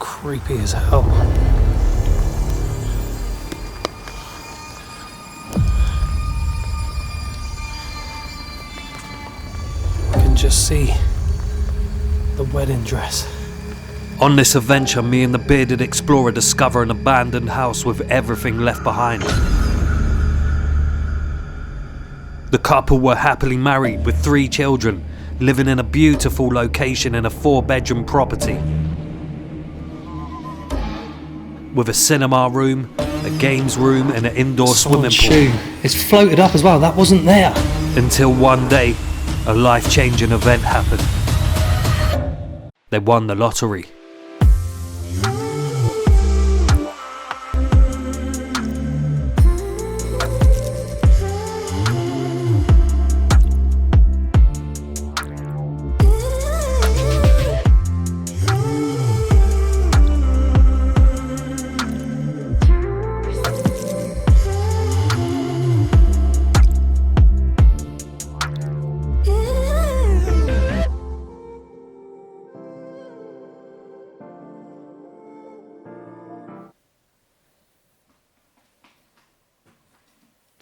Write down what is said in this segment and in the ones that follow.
creepy as hell. You can just see the wedding dress. On this adventure, me and the bearded explorer discover an abandoned house with everything left behind. The couple were happily married with 3 children, living in a beautiful location in a 4-bedroom property. With a cinema room, a games room and an indoor swimming pool. Shoe. It's floated up as well, that wasn't there. Until one day, a life-changing event happened. They won the lottery.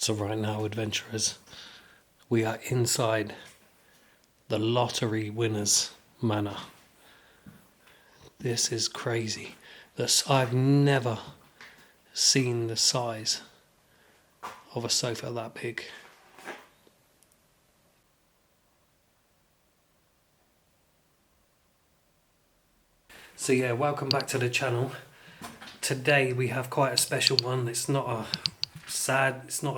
So right now, adventurers, we are inside the lottery winner's manor. This is crazy. I've never seen the size of a sofa that big. So yeah, welcome back to the channel. Today we have quite a special one. It's not a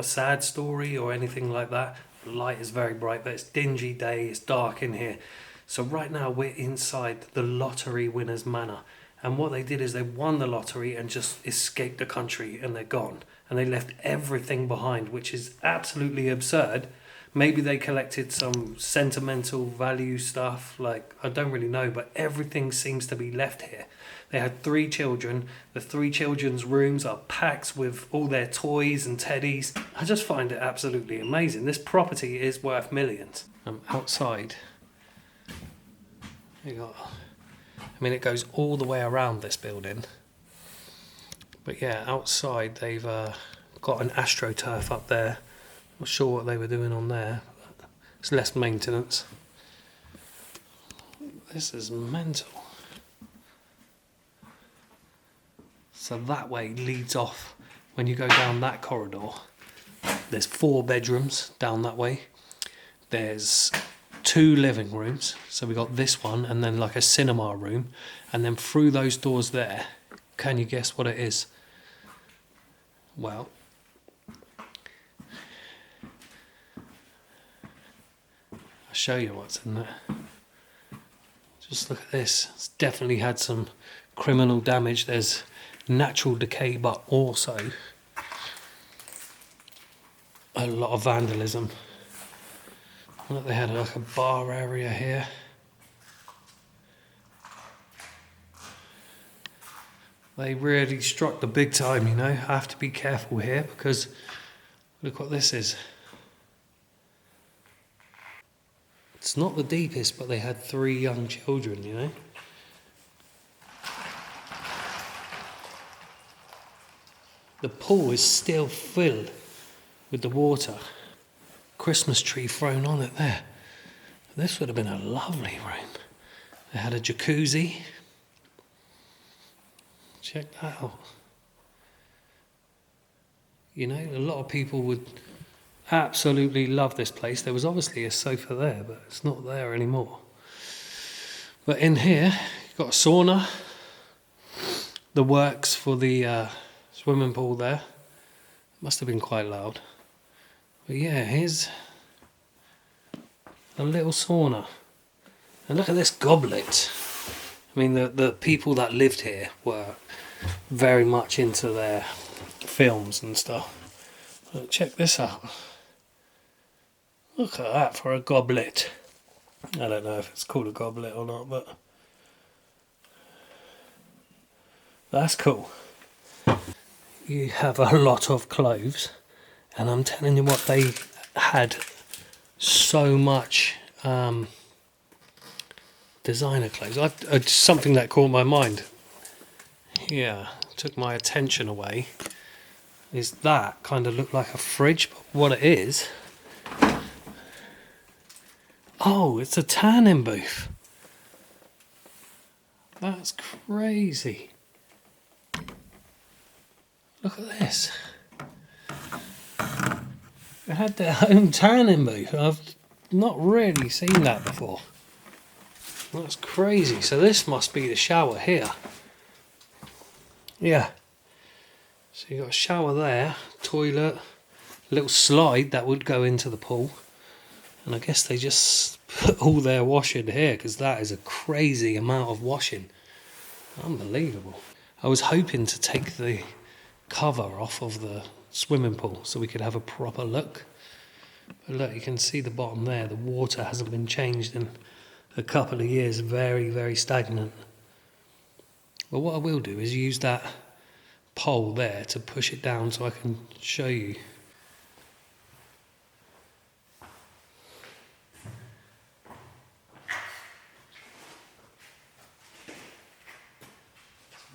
sad story or anything like that. The light is very bright, but it's dingy day, it's dark in here. So right now we're inside the lottery winner's manor, and what they did is they won the lottery and just escaped the country, and they're gone, and they left everything behind, which is absolutely absurd. Maybe they collected some sentimental value stuff, like, I don't really know, but everything seems to be left here. They had 3 children. The 3 children's rooms are packed with all their toys and teddies. I just find it absolutely amazing. This property is worth millions. Outside, it goes all the way around this building. But yeah, outside they've got an AstroTurf up there. Not sure what they were doing on there. It's less maintenance. This is mental. So that way leads off, when you go down that corridor, there's 4 bedrooms down that way. There's 2 living rooms. So we got this one and then like a cinema room. And then through those doors there, can you guess what it is? Well, I'll show you what's in there. Just look at this. It's definitely had some criminal damage. There's natural decay, but also a lot of vandalism. Look, they had like a bar area here. They really struck the big time, you know. I have to be careful here because look what this is. It's not the deepest, but they had 3 young children, you know. The pool is still filled with the water. Christmas tree thrown on it there. This would have been a lovely room. They had a jacuzzi. Check that out. You know, a lot of people would absolutely love this place. There was obviously a sofa there, but it's not there anymore. But in here, you've got a sauna. The works for the swimming pool there. Must have been quite loud. But yeah, here's a little sauna. And look at this goblet. I mean, the people that lived here were very much into their films and stuff. But check this out. Look at that for a goblet. I don't know if it's called a goblet or not, but that's cool. You have a lot of clothes, and I'm telling you what, they had so much designer clothes. Something that caught my mind. here took my attention away is that kind of looked like a fridge, but what it is... Oh, it's a tanning booth. That's crazy. Look at this. They had their own tanning booth. I've not really seen that before. That's crazy. So this must be the shower here. Yeah. So you got a shower there, toilet, little slide that would go into the pool. And I guess they just put all their washing here because that is a crazy amount of washing. Unbelievable. I was hoping to take the cover off of the swimming pool so we could have a proper look. But look, you can see the bottom there. The water hasn't been changed in a couple of years. Very, very stagnant. But what I will do is use that pole there to push it down so I can show you.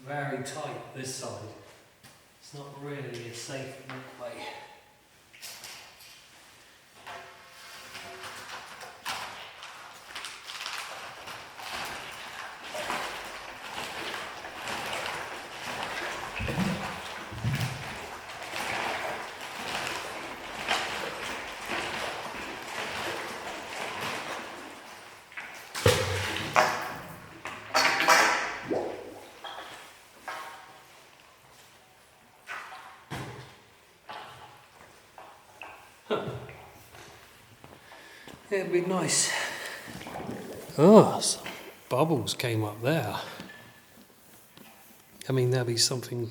Very tight this side. It's not really a safe walkway. It'd be nice. Oh, some bubbles came up there. I mean, that'd be something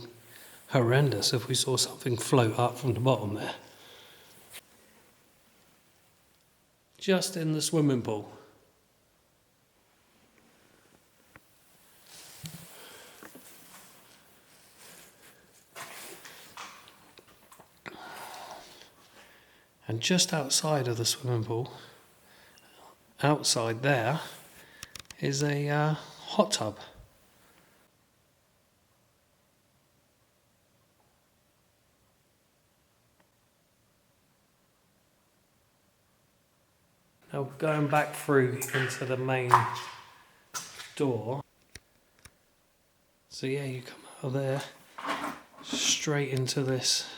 horrendous if we saw something float up from the bottom there. Just in the swimming pool. And just outside of the swimming pool, outside there, is a hot tub. Now going back through into the main door. So yeah, you come out of there, straight into this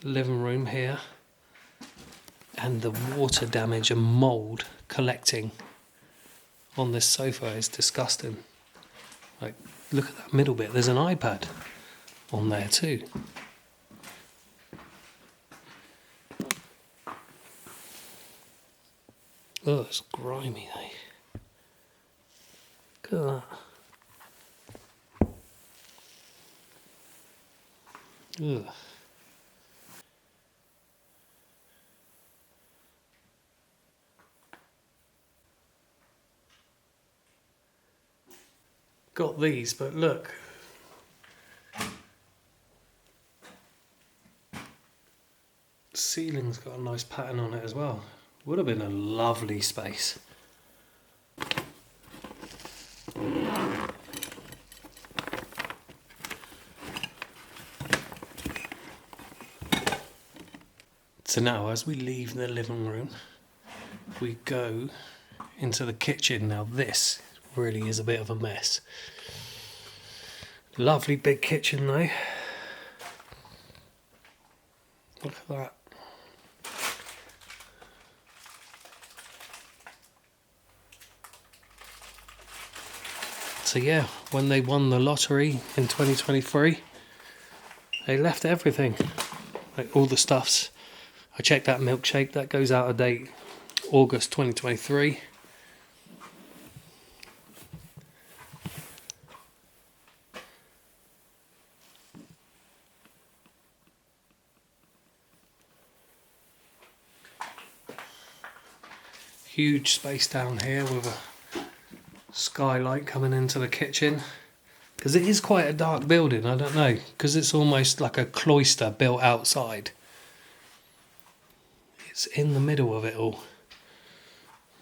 living room here. And the water damage and mould collecting on this sofa is disgusting. Like, look at that middle bit. There's an iPad on there too. Oh, it's grimy, though. Look at that. Ugh. Got these, but look. The ceiling's got a nice pattern on it as well. Would have been a lovely space. So now, as we leave the living room, we go into the kitchen. Now this really is a bit of a mess. Lovely big kitchen though. Look at that. So yeah, when they won the lottery in 2023, they left everything. Like all the stuffs. I checked that milkshake, that goes out of date August 2023. Huge space down here with a skylight coming into the kitchen. Because it is quite a dark building, I don't know. Because it's almost like a cloister built outside. It's in the middle of it all.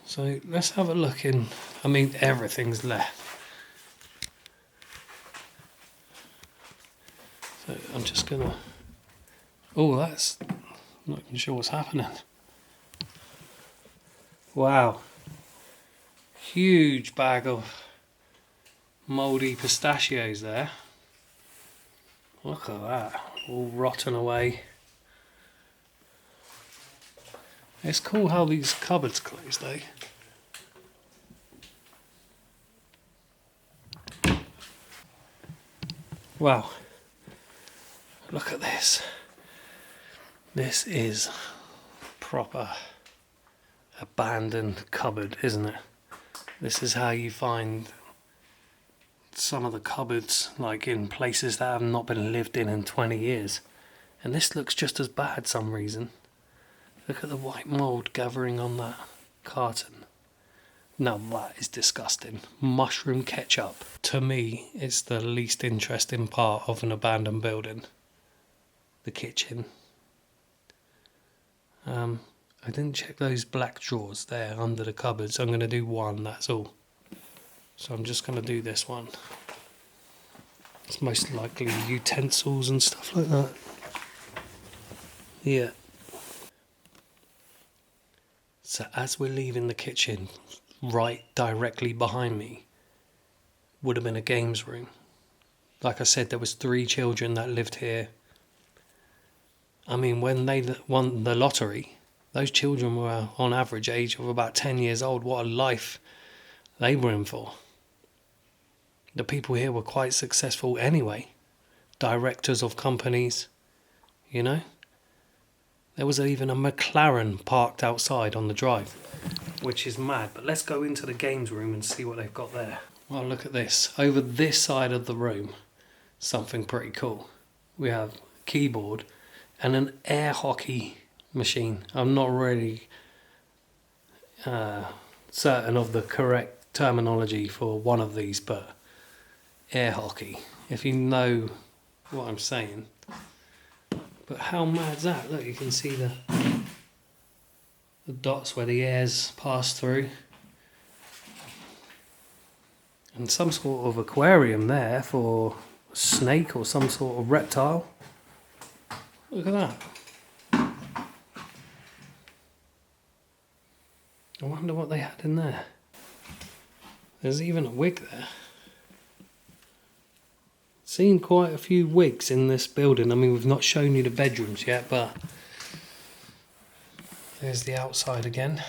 So let's have a look in. I mean, everything's left. So I'm just gonna. Oh, that's. I'm not even sure what's happening. Wow. Huge bag of mouldy pistachios there. Look at that. All rotten away. It's cool how these cupboards close though. Wow. Look at this. This is proper abandoned cupboard, isn't it? This is how you find some of the cupboards, like in places that have not been lived in 20 years. And this looks just as bad some reason. Look at the white mould gathering on that carton. Now that is disgusting. Mushroom ketchup. To me, it's the least interesting part of an abandoned building. The kitchen. I didn't check those black drawers there under the cupboards. I'm going to do one, that's all. So I'm just going to do this one. It's most likely utensils and stuff like that. Yeah. So as we're leaving the kitchen, right directly behind me would have been a games room. Like I said, there was 3 children that lived here. I mean, when they won the lottery, those children were on average age of about 10 years old. What a life they were in for. The people here were quite successful anyway. Directors of companies, you know. There was even a McLaren parked outside on the drive, which is mad. But let's go into the games room and see what they've got there. Well, look at this. Over this side of the room, something pretty cool. We have a keyboard and an air hockey machine. I'm not really certain of the correct terminology for one of these, but air hockey, if you know what I'm saying. But how mad's that? Look, you can see the dots where the air's passed through. And some sort of aquarium there for a snake or some sort of reptile. Look at that. I wonder what they had in there. There's even a wig there. Seen quite a few wigs in this building. I mean, we've not shown you the bedrooms yet, but there's the outside again.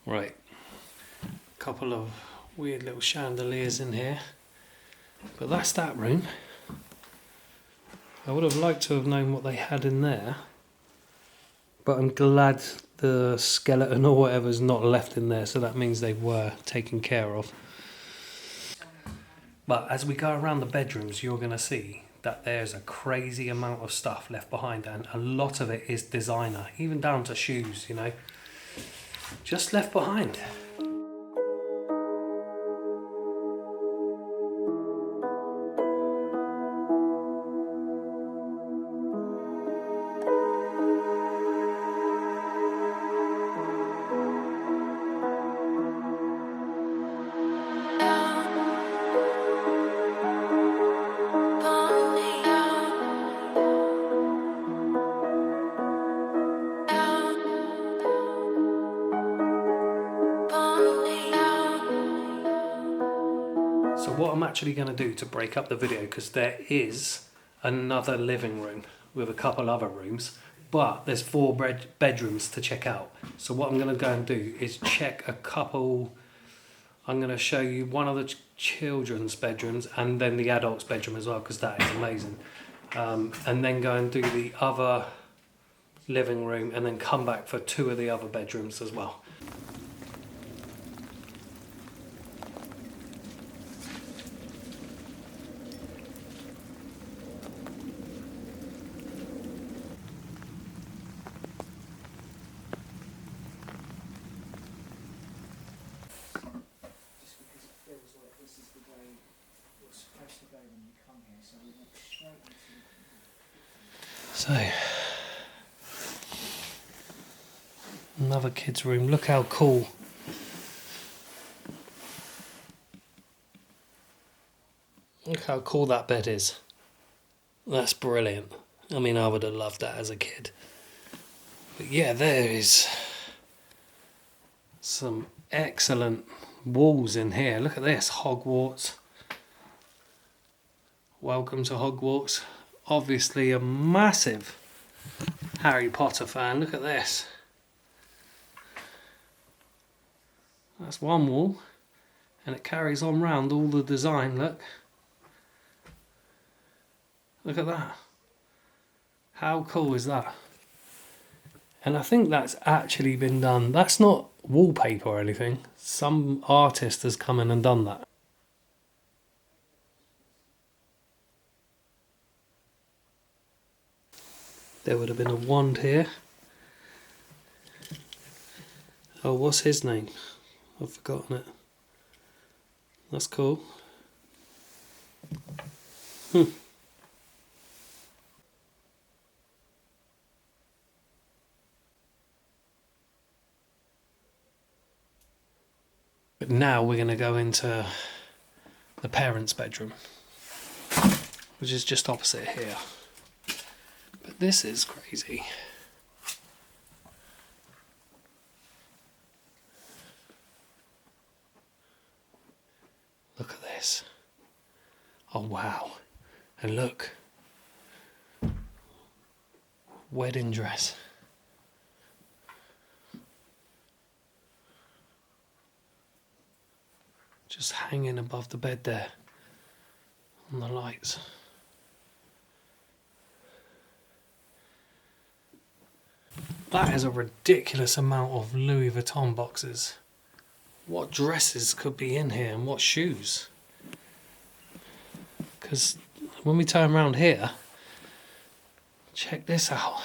Right, a couple of weird little chandeliers in here, but that's that room. I would have liked to have known what they had in there, but I'm glad the skeleton or whatever's not left in there, so that means they were taken care of. But as we go around the bedrooms, you're going to see that there's a crazy amount of stuff left behind, and a lot of it is designer, even down to shoes, you know, just left behind. So what I'm actually going to do to break up the video, because there is another living room with a couple other rooms, but there's 4 bedrooms to check out. So what I'm going to go and do is check a couple. I'm going to show you one of the children's bedrooms and then the adult's bedroom as well, because that is amazing. And then go and do the other living room and then come back for 2 of the other bedrooms as well. So, another kid's room. Look how cool. Look how cool that bed is. That's brilliant. I mean, I would have loved that as a kid. But yeah, there is some excellent walls in here. Look at this, Hogwarts. Welcome to Hogwarts. Obviously a massive Harry Potter fan. Look at this. That's one wall, and it carries on round all the design. Look at that. How cool is that? And I think that's actually been done. That's not wallpaper or anything. Some artist has come in and done that. There would have been a wand here. Oh, what's his name? I've forgotten it. That's cool. But now we're going to go into the parents' bedroom, which is just opposite here. But this is crazy. Look at this. Oh wow. And look. Wedding dress. Just hanging above the bed there on the lights. That is a ridiculous amount of Louis Vuitton boxes. What dresses could be in here and what shoes? Because when we turn around here, check this out.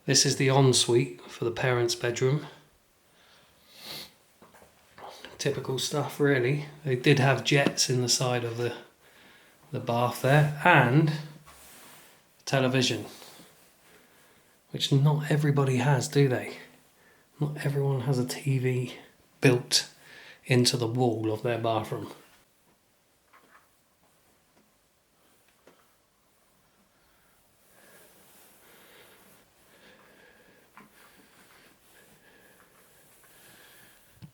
This is the ensuite for the parents' bedroom. Typical stuff, really. They did have jets in the side of the bath there, and television, which not everybody has, do they? Not everyone has a TV built into the wall of their bathroom.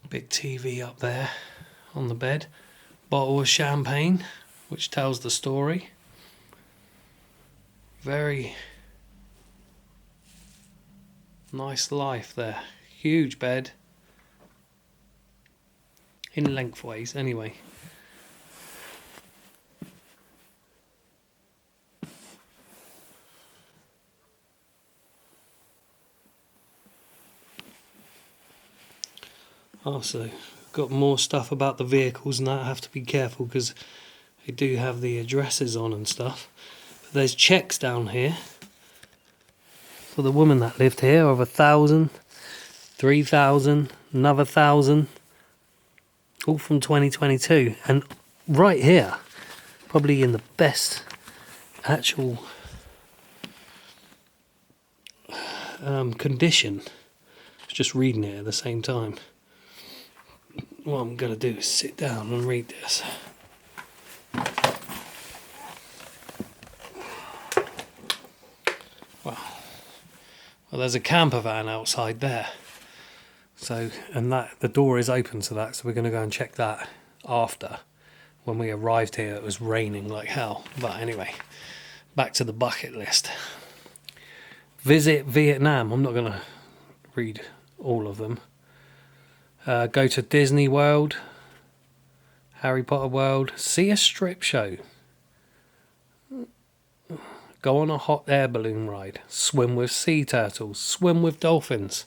Big TV up there on the bed. Bottle of champagne, which tells the story. Very nice life there. Huge bed. In lengthways, anyway. Also, got more stuff about the vehicles and that. I have to be careful because they do have the addresses on and stuff. But there's checks down here for the woman that lived here of 1,000, 3,000, another 1,000, all from 2022. And right here, probably in the best actual condition. I was just reading it at the same time. What I'm going to do is sit down and read this. Well, there's a camper van outside there. So, and that the door is open to that, so we're going to go and check that after. When we arrived here, it was raining like hell. But anyway, back to the bucket list. Visit Vietnam. I'm not going to read all of them. Go to Disney World, Harry Potter World, see a strip show, go on a hot air balloon ride, swim with sea turtles, swim with dolphins,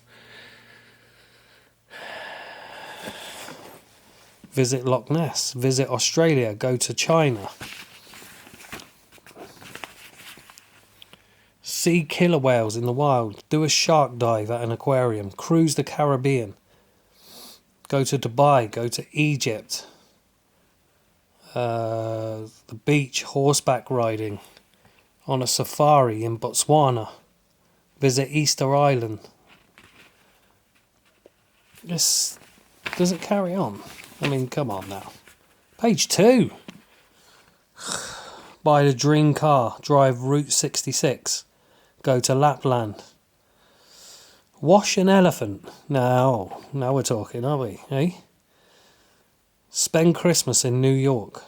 visit Loch Ness, visit Australia, go to China. see killer whales in the wild, do a shark dive at an aquarium, cruise the Caribbean, go to Dubai, go to Egypt, the beach, horseback riding, on a safari in Botswana, visit Easter Island. This doesn't carry on. I mean, come on now. Page 2. Buy the dream car, drive Route 66, go to Lapland. Wash an elephant. Now we're talking, aren't we? Eh? Spend Christmas in New York.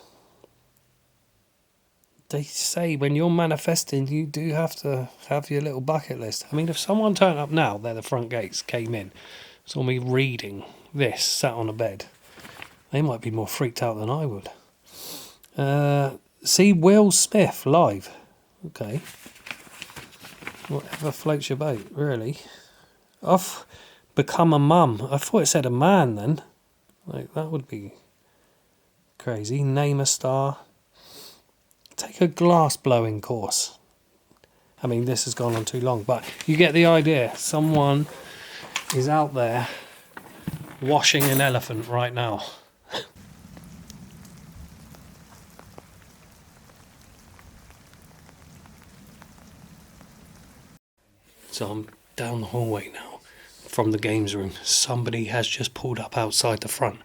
They say when you're manifesting, you do have to have your little bucket list. I mean, if someone turned up now, there the front gates, came in, saw me reading this, sat on a bed, they might be more freaked out than I would. See Will Smith live. Okay. Whatever floats your boat, really. I've become a mum. I thought it said a man then. Like, that would be crazy. Name a star. Take a glass blowing course. I mean, this has gone on too long, but you get the idea. Someone is out there washing an elephant right now. So I'm down the hallway now from the games room. Somebody has just pulled up outside the front,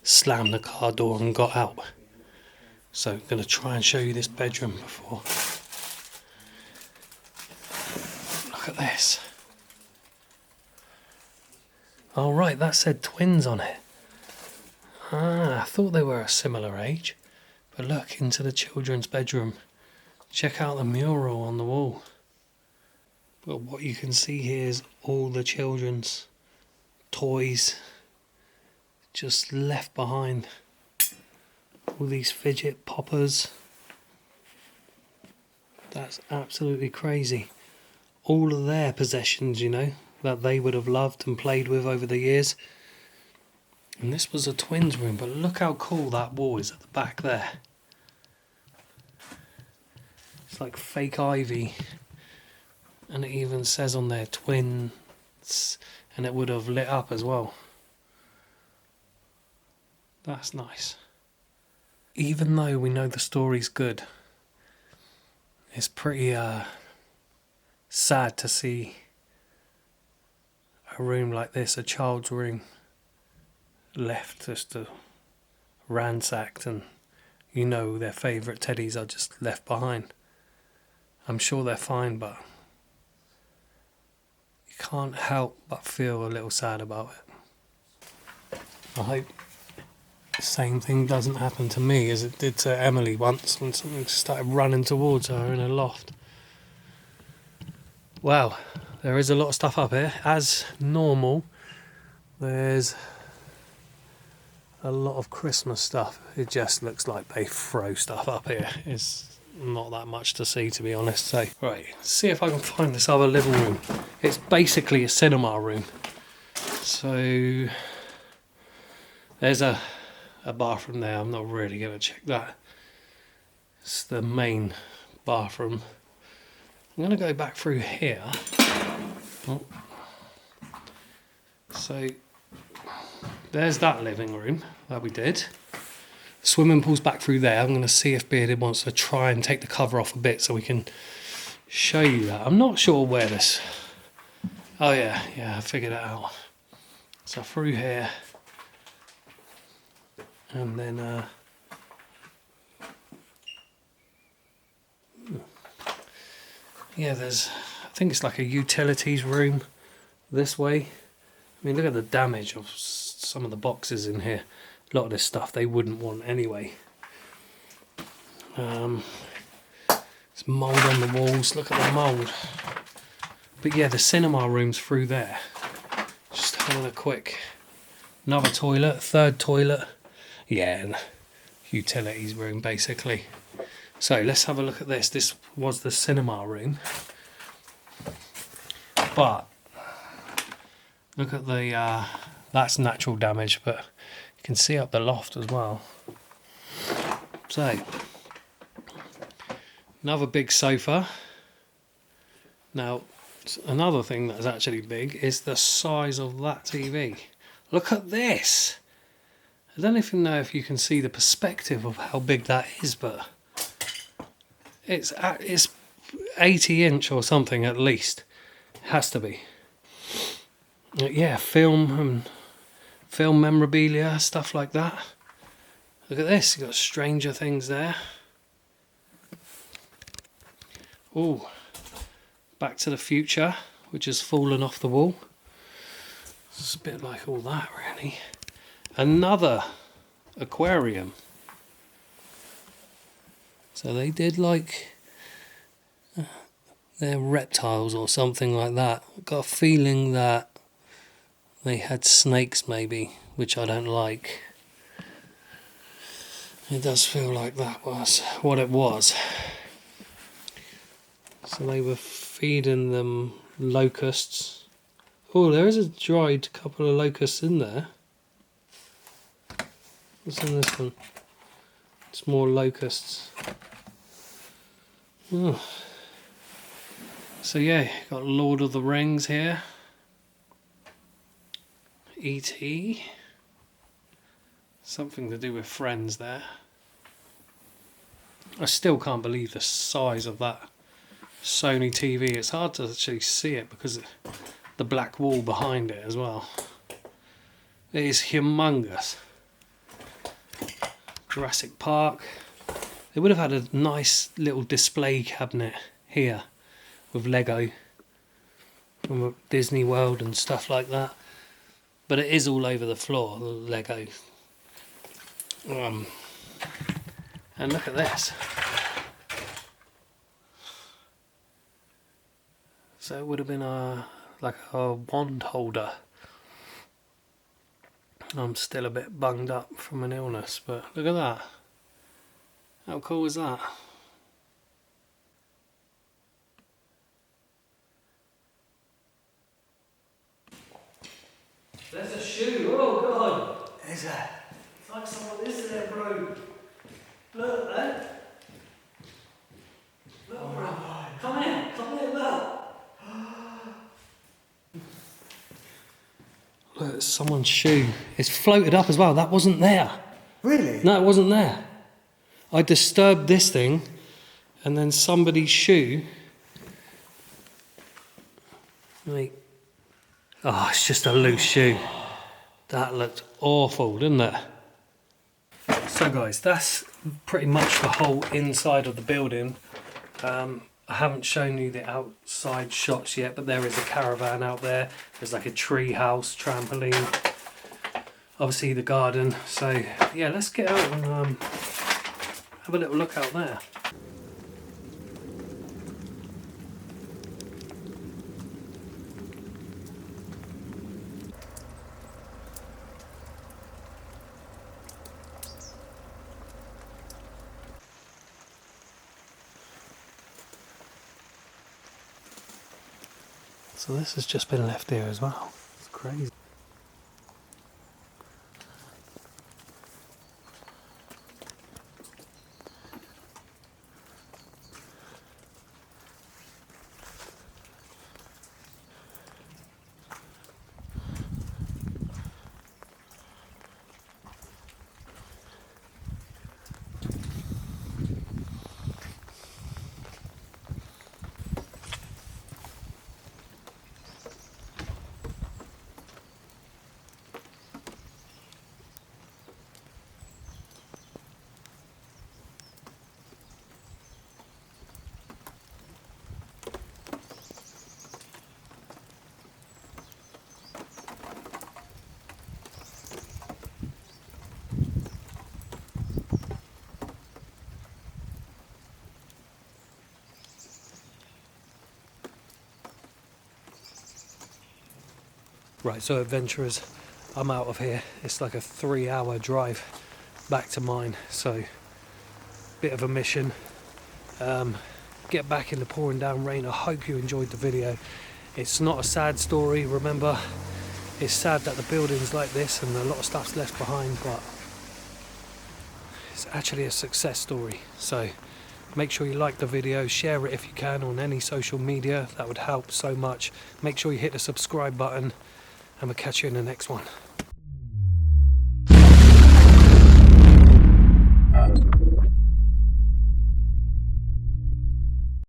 slammed the car door and got out. So I'm going to try and show you this bedroom before. Look at this. Oh right, that said twins on it. I thought they were a similar age. But look into the children's bedroom. Check out the mural on the wall. But what you can see here is all the children's toys just left behind. All these fidget poppers. That's absolutely crazy. All of their possessions, you know, that they would have loved and played with over the years. And this was a twins room, but look how cool that wall is at the back there. It's like fake ivy. And it even says on there twins, and it would have lit up as well. That's nice. Even though we know the story's good, it's pretty sad to see a room like this, a child's room, left just ransacked, and you know their favourite teddies are just left behind. I'm sure they're fine, but you can't help but feel a little sad about it. I hope the same thing doesn't happen to me as it did to Emily once when something started running towards her in a loft. Wow, there is a lot of stuff up here. As normal, there's a lot of Christmas stuff. It just looks like they throw stuff up here. It's not that much to see, to be honest. So, right, see if I can find this other living room. It's basically a cinema room. So there's a bathroom there. I'm not really going to check that. It's the main bathroom. I'm going to go back through here. Oh. So there's that living room that we did. Swimming pool's back through there. I'm going to see if Bearded wants to try and take the cover off a bit so we can show you that. I'm not sure where this... Oh yeah, I figured it out. So through here. And then... yeah, there's... I think it's like a utilities room this way. I mean, look at the damage of some of the boxes in here. A lot of this stuff they wouldn't want anyway. There's mould on the walls. Look at the mould. But yeah, the cinema room's through there. Just having a quick... Another toilet, third toilet. Yeah, and utilities room basically. So let's have a look at this. This was the cinema room. But look at the... that's natural damage, but you can see up the loft as well. So, another big sofa. Now, another thing that's actually big is the size of that TV. Look at this! I don't even know if you can see the perspective of how big that is, but it's 80-inch or something at least. Has to be. Yeah, film memorabilia, stuff like that. Look at this, you've got Stranger Things there. Oh, Back to the Future, which has fallen off the wall. It's a bit like all that, really. Another aquarium. So they did like they're reptiles or something like that. I've got a feeling that they had snakes maybe, which I don't like. It does feel like that was what it was. So they were feeding them locusts. Oh, there is a dried couple of locusts in there. What's in this one? It's more locusts. Oh. So yeah, got Lord of the Rings here. E.T. Something to do with Friends there. I still can't believe the size of that Sony TV. It's hard to actually see it because of the black wall behind it as well. It is humongous. Jurassic Park. They would have had a nice little display cabinet here with Lego from Disney World and stuff like that. But it is all over the floor, the Lego. And look at this. So it would have been like a wand holder. I'm still a bit bunged up from an illness, but look at that. How cool is that? There's a shoe. Oh god. Is there? It's like someone is there, bro. Look, eh? Look, Oh bro. my God. Come here, look. Look, it's someone's shoe. It's floated up as well. That wasn't there. Really? No, it wasn't there. I disturbed this thing, and then somebody's shoe. Wait. Oh, it's just a loose shoe. That looked awful, didn't it? So guys, that's pretty much the whole inside of the building. I haven't shown you the outside shots yet, but there is a caravan out there. There's like a tree house, trampoline, obviously the garden. So yeah, let's get out and have a little look out there. So this has just been left here as well. It's crazy. Right, so adventurers, I'm out of here. It's like a 3-hour drive back to mine, so bit of a mission. Get back in the pouring down rain. I hope you enjoyed the video. It's not a sad story, remember. It's sad that the building's like this and a lot of stuff's left behind, but it's actually a success story. So Make sure you like the video, share it if you can on any social media. That would help so much. Make sure you hit the subscribe button, and we'll catch you in the next one.